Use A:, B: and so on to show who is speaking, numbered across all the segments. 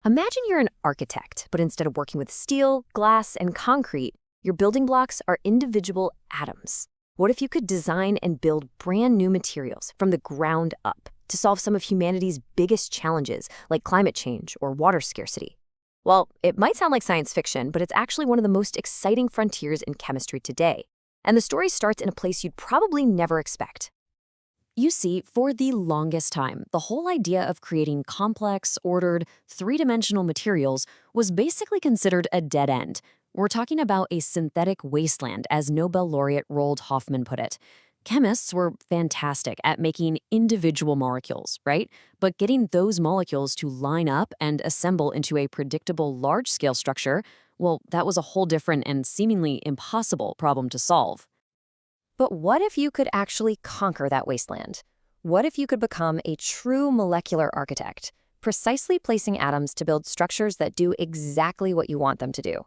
A: Imagine you're an architect, but instead of working with steel, glass, and concrete, your building blocks are individual atoms. What if you could design and build brand new materials from the ground up to solve some of humanity's biggest challenges, like climate change or water scarcity? Well, it might sound like science fiction, but it's actually one of the most exciting frontiers in chemistry today. And the story starts in a place you'd probably never expect. You see, for the longest time, the whole idea of creating complex, ordered, three-dimensional materials was basically considered a dead end. We're talking about a synthetic wasteland, as Nobel laureate Roald Hoffmann put it. Chemists were fantastic at making individual molecules, right? But getting those molecules to line up and assemble into a predictable large-scale structure, well, that was a whole different and seemingly impossible problem to solve. But what if you could actually conquer that wasteland? What if you could become a true molecular architect, precisely placing atoms to build structures that do exactly what you want them to do?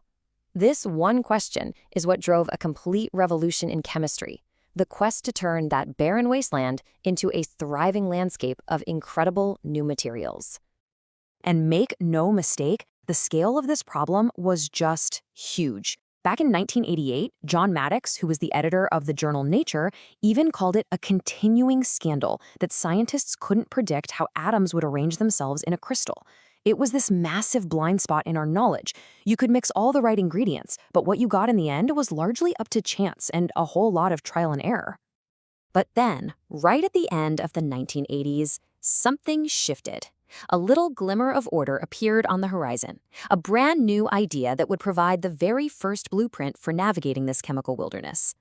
A: This one question is what drove a complete revolution in chemistry, the quest to turn that barren wasteland into a thriving landscape of incredible new materials. And make no mistake, the scale of this problem was just huge. Back in 1988, John Maddox, who was the editor of the journal Nature, even called it a continuing scandal that scientists couldn't predict how atoms would arrange themselves in a crystal. It was this massive blind spot in our knowledge. You could mix all the right ingredients, but what you got in the end was largely up to chance and a whole lot of trial and error. But then, right at the end of the 1980s, something shifted. A little glimmer of order appeared on the horizon, a brand new idea that would provide the very first blueprint for navigating this chemical wilderness.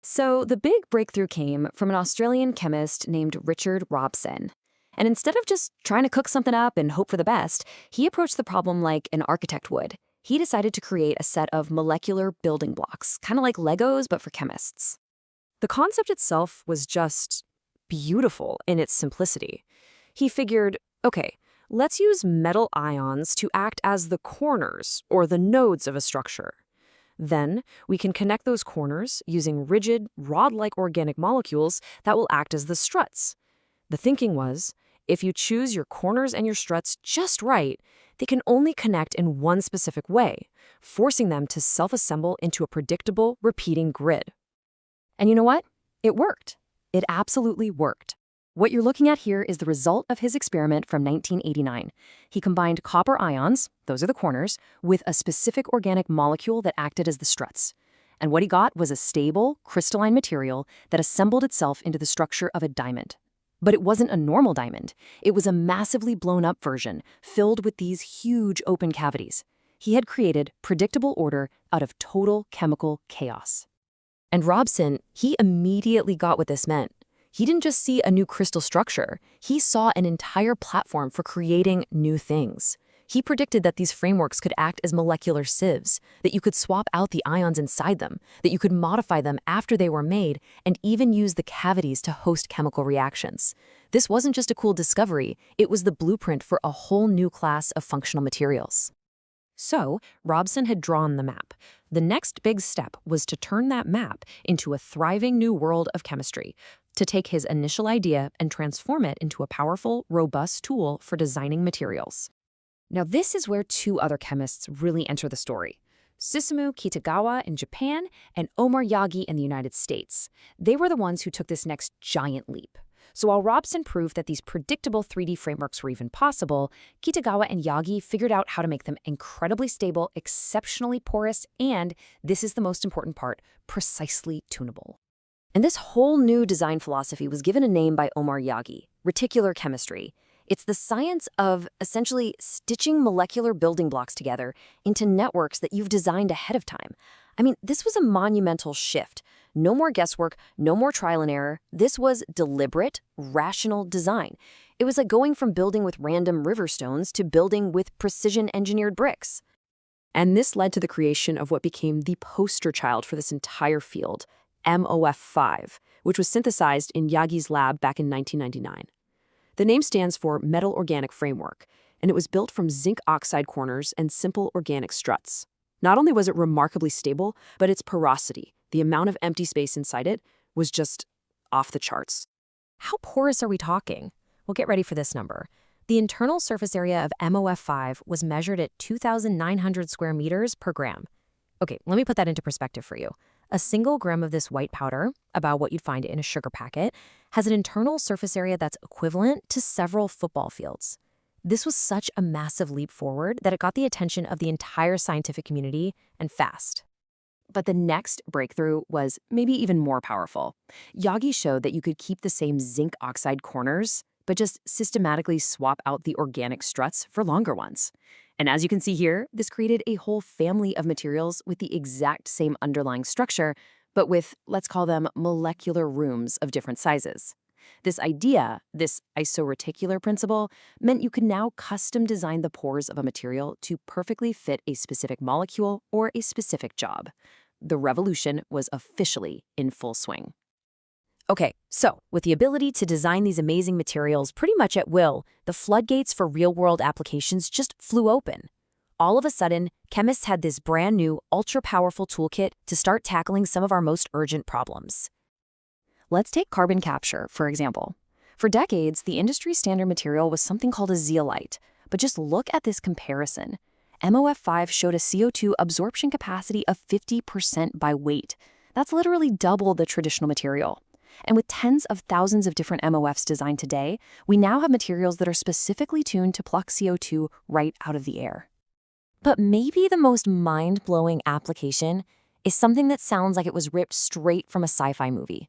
A: So the big breakthrough came from an Australian chemist named Richard Robson. And instead of just trying to cook something up and hope for the best, he approached the problem like an architect would. He decided to create a set of molecular building blocks, kind of like Legos, but for chemists. The concept itself was just beautiful in its simplicity. He figured, okay, let's use metal ions to act as the corners or the nodes of a structure. Then we can connect those corners using rigid, rod-like organic molecules that will act as the struts. The thinking was, if you choose your corners and your struts just right, they can only connect in one specific way, forcing them to self-assemble into a predictable, repeating grid. And you know what? It worked. It absolutely worked. What you're looking at here is the result of his experiment from 1989. He combined copper ions, those are the corners, with a specific organic molecule that acted as the struts. And what he got was a stable, crystalline material that assembled itself into the structure of a diamond. But it wasn't a normal diamond. It was a massively blown-up version, filled with these huge open cavities. He had created predictable order out of total chemical chaos. And Robson, he immediately got what this meant. He didn't just see a new crystal structure, he saw an entire platform for creating new things. He predicted that these frameworks could act as molecular sieves, that you could swap out the ions inside them, that you could modify them after they were made, and even use the cavities to host chemical reactions. This wasn't just a cool discovery, it was the blueprint for a whole new class of functional materials. So, Robson had drawn the map. The next big step was to turn that map into a thriving new world of chemistry, to take his initial idea and transform it into a powerful, robust tool for designing materials. Now, this is where two other chemists really enter the story. Susumu Kitagawa in Japan and Omar Yaghi in the United States. They were the ones who took this next giant leap. So while Robson proved that these predictable 3D frameworks were even possible, Kitagawa and Yaghi figured out how to make them incredibly stable, exceptionally porous, and, this is the most important part, precisely tunable. And this whole new design philosophy was given a name by Omar Yaghi, reticular chemistry. It's the science of essentially stitching molecular building blocks together into networks that you've designed ahead of time. I mean, this was a monumental shift. No more guesswork, no more trial and error. This was deliberate, rational design. It was like going from building with random river stones to building with precision-engineered bricks. And this led to the creation of what became the poster child for this entire field, MOF5, which was synthesized in Yaghi's lab back in 1999. The name stands for Metal Organic Framework, and it was built from zinc oxide corners and simple organic struts. Not only was it remarkably stable, but its porosity, the amount of empty space inside it, was just off the charts. How porous are we talking? Well, get ready for this number. The internal surface area of MOF5 was measured at 2,900 square meters per gram. Okay, let me put that into perspective for you. A single gram of this white powder, about what you'd find in a sugar packet, has an internal surface area that's equivalent to several football fields. This was such a massive leap forward that it got the attention of the entire scientific community, and fast. But the next breakthrough was maybe even more powerful. Yaghi showed that you could keep the same zinc oxide corners, but just systematically swap out the organic struts for longer ones. And as you can see here, this created a whole family of materials with the exact same underlying structure, but with, let's call them, molecular rooms of different sizes. This idea, this isoreticular principle, meant you could now custom design the pores of a material to perfectly fit a specific molecule or a specific job. The revolution was officially in full swing. Okay, so with the ability to design these amazing materials pretty much at will, the floodgates for real-world applications just flew open. All of a sudden, chemists had this brand new, ultra-powerful toolkit to start tackling some of our most urgent problems. Let's take carbon capture, for example. For decades, the industry standard material was something called a zeolite, but just look at this comparison. MOF5 showed a CO2 absorption capacity of 50% by weight. That's literally double the traditional material. And with tens of thousands of different MOFs designed today, we now have materials that are specifically tuned to pluck CO2 right out of the air. But maybe the most mind-blowing application is something that sounds like it was ripped straight from a sci-fi movie: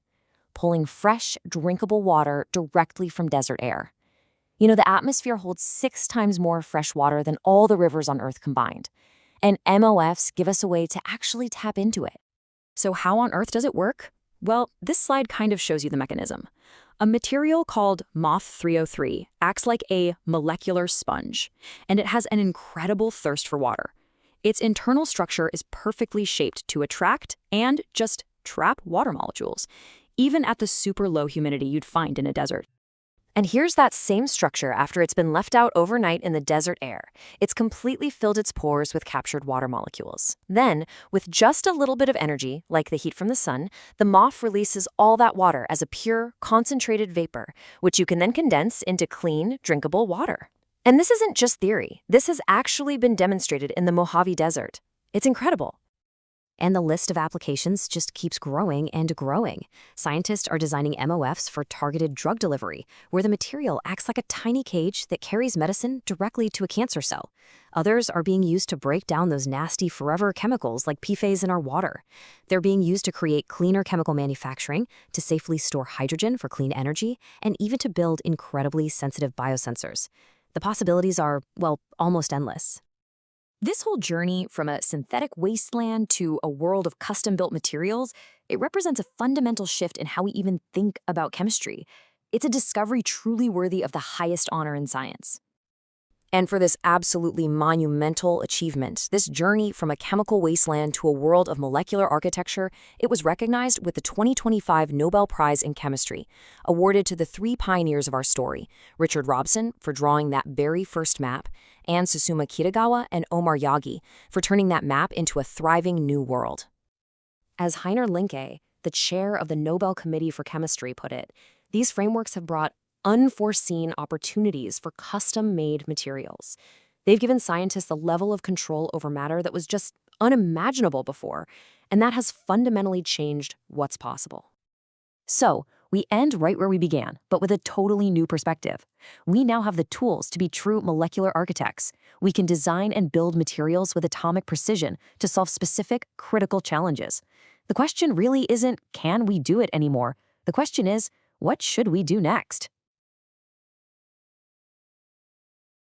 A: pulling fresh, drinkable water directly from desert air. You know, the atmosphere holds 6 times more fresh water than all the rivers on Earth combined. And MOFs give us a way to actually tap into it. So how on earth does it work? Well, this slide kind of shows you the mechanism. A material called MOF303 acts like a molecular sponge, and it has an incredible thirst for water. Its internal structure is perfectly shaped to attract and just trap water molecules, even at the super low humidity you'd find in a desert. And here's that same structure after it's been left out overnight in the desert air. It's completely filled its pores with captured water molecules. Then, with just a little bit of energy, like the heat from the sun, the MOF releases all that water as a pure, concentrated vapor, which you can then condense into clean, drinkable water. And this isn't just theory. This has actually been demonstrated in the Mojave Desert. It's incredible. And the list of applications just keeps growing and growing. Scientists are designing MOFs for targeted drug delivery, where the material acts like a tiny cage that carries medicine directly to a cancer cell. Others are being used to break down those nasty forever chemicals like PFAS in our water. They're being used to create cleaner chemical manufacturing, to safely store hydrogen for clean energy, and even to build incredibly sensitive biosensors. The possibilities are, well, almost endless. This whole journey from a synthetic wasteland to a world of custom-built materials, it represents a fundamental shift in how we even think about chemistry. It's a discovery truly worthy of the highest honor in science. And for this absolutely monumental achievement, this journey from a chemical wasteland to a world of molecular architecture, it was recognized with the 2025 Nobel Prize in Chemistry, awarded to the 3 pioneers of our story: Richard Robson for drawing that very first map, and Susumu Kitagawa and Omar Yaghi for turning that map into a thriving new world. As Heiner Linke, the chair of the Nobel Committee for Chemistry, put it, these frameworks have brought unforeseen opportunities for custom-made materials. They've given scientists a level of control over matter that was just unimaginable before, and that has fundamentally changed what's possible. So, we end right where we began, but with a totally new perspective. We now have the tools to be true molecular architects. We can design and build materials with atomic precision to solve specific, critical challenges. The question really isn't, can we do it anymore? The question is, what should we do next?